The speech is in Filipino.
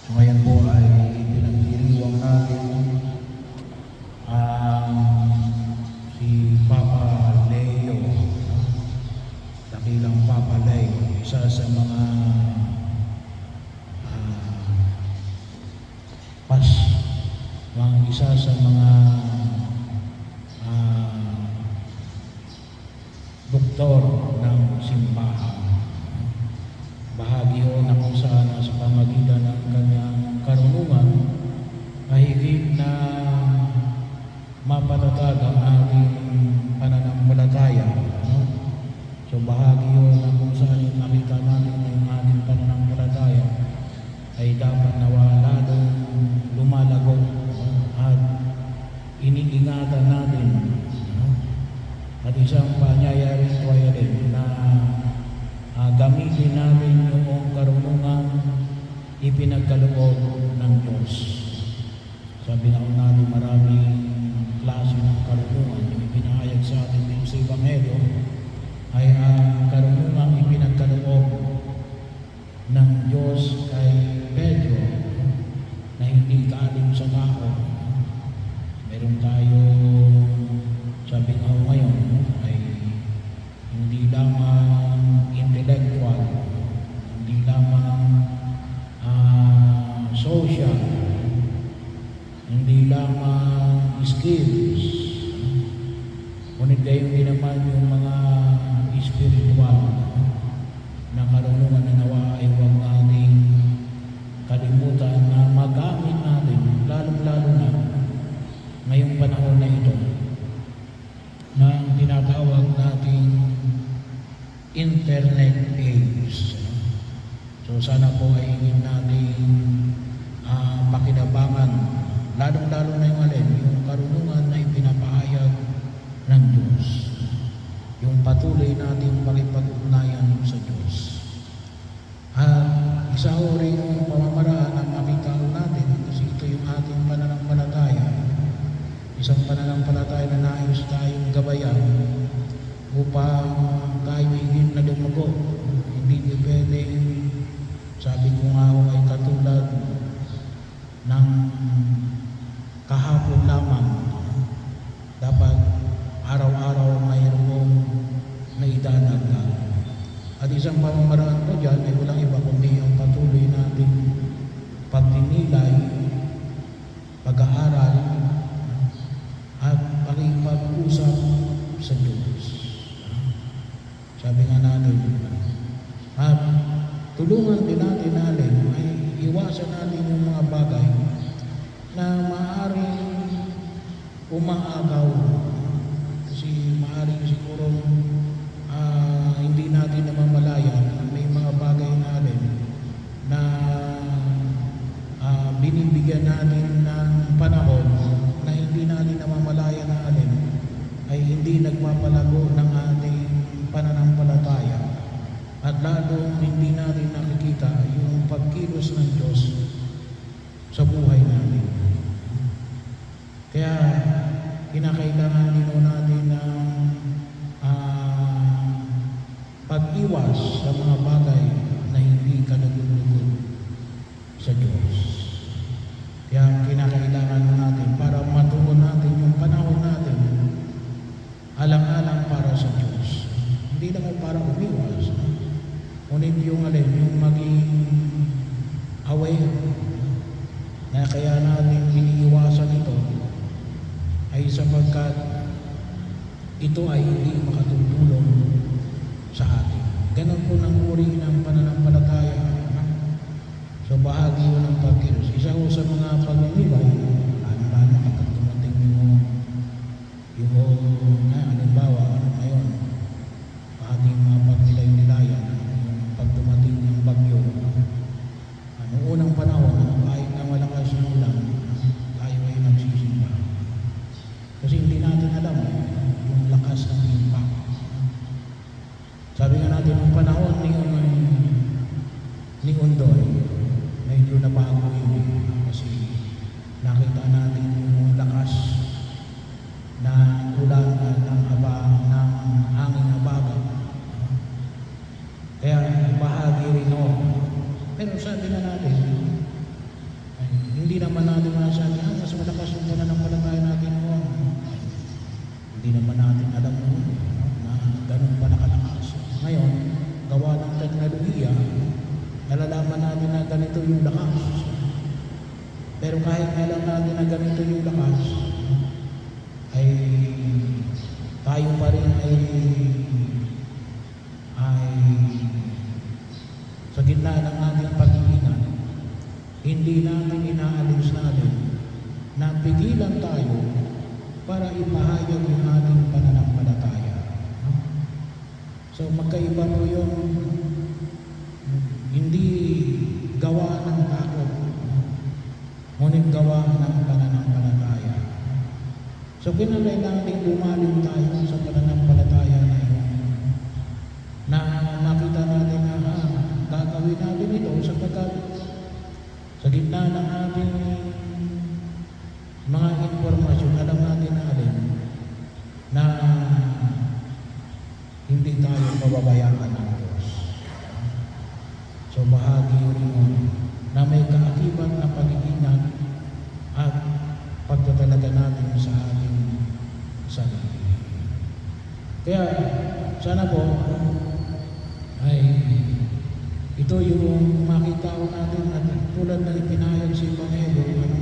Ngayon po ay pinagdiriwang natin ang si Papa Leo, dakilang Papa Leo, isa sa mga isa sa mga doktor ng simbahan. Bahagi ho na kung saan sa pamagitan ng kanyang karunungan ay higit na mapatatag ang ating pananampalataya. So bahagi ho na kung saan nakita natin yung ating pananampalataya ay dapat nawa lalong lumalago at iniingatan natin. At isang pangyayari ito ay rin na gamitin natin yung karunungan ipinagkaloob ng Diyos. Sabi na natin maraming klase ng karunungan yung ipinahayag sa atin dito sa Ebanghelyo ay ang karunungan ipinagkaloob ng Diyos kay Pedro na hindi galing sa tao. Meron tayo, sabi nga ngayon, ay hindi lamang intellectual, hindi lamang social, hindi lamang skills, ngunit gayon din naman yung mga spiritual na karunungan na nawa ay huwag nating kalimutan na magamit natin, lalong-lalo na ngayong panahon na ito na tinatawag nating internet age. So sana po ay hingin natin pakinabangan, lalong-lalo na yung yung karunungan na ipinapahayag ng Diyos, yung patuloy nating pakipag-ugnayan sa Diyos. At isa ho rin yung pamamaraan na makita natin, kasi ito yung ating pananampalataya, isang pananampalataya na nais tayong gabayan upang tayo higit na lumago. Hindi pwedeng, sabi ko nga ako ay katulad ng kahapon lamang. Dapat araw-araw mayroong naidadagdag. At isang pamamaraan ko dyan ay walang iba kundi ang patuloy nating pagninilay, pag-aaral, at pakipag-usap sa Diyos. Sabi nga natin, at tulungan din natin ay iwasan natin yung mga bagay na maaaring umaagaw. Kasi maaaring siguro hindi natin namamalayan, may mga bagay natin na binibigyan natin ng panahon na hindi natin namamalayan na ay hindi nagpapalago ng ating pananampalataya, at lalong hindi natin nakikita yung pagkilos ng Diyos sa buhay natin. Kaya kinakailangan din natin ng pag-iwas sa mga bagay na hindi kalugod-lugod sa Diyos. Kaya kinakailangan natin para matuon natin yung panahon natin alang-alang para sa Diyos. Hindi naman para umiwas, ngunit yung maging aware na kaya natin iniiwasan ito ay sapagkat ito ay hindi makatutulong sa atin. Ganon po ng uri ng pananampalataya. So bahagi yun ng pagkilos. Isa ko sa mga pagninilay, lalo kapag dumating yung halimbawa, ngayon, ating mga pagnilay-nilayan, yung pag dumating ng bagyo, noong unang panahon, kahit na malakas ng ulan, tayo ay nagsisimba. Kasi hindi natin alam yung lakas ng impact. Sabi nga natin, yung panahon ni Undoy, medyo nabago yun kasi nakita natin yung lakas na ulan ng hangin habagat yung lakas. Pero kahit alam natin na ganito yung lakas, ay tayo pa rin ay sa gitna ng ating pag-iingat, hindi natin inaalis natin na pigilan tayo para ipahayag yung ating pananampalataya. So magkaiba po yung hindi gawa ng takot, ngunit gawa ng pananampalataya. So kinakailangan lumalim tayo sa pananampalataya na yun, na makita natin na gagawin natin ito sapagkat sa gitna ng ating mga informasyon, alam natin na na hindi tayo pababayaan ng Diyos. So bahagi yun na may kaakibat na pag-iingat at pagtatalaga natin sa ating sarili. Kaya sana po ay ito yung makita ko natin at tulad na ipinahayag si Panginoon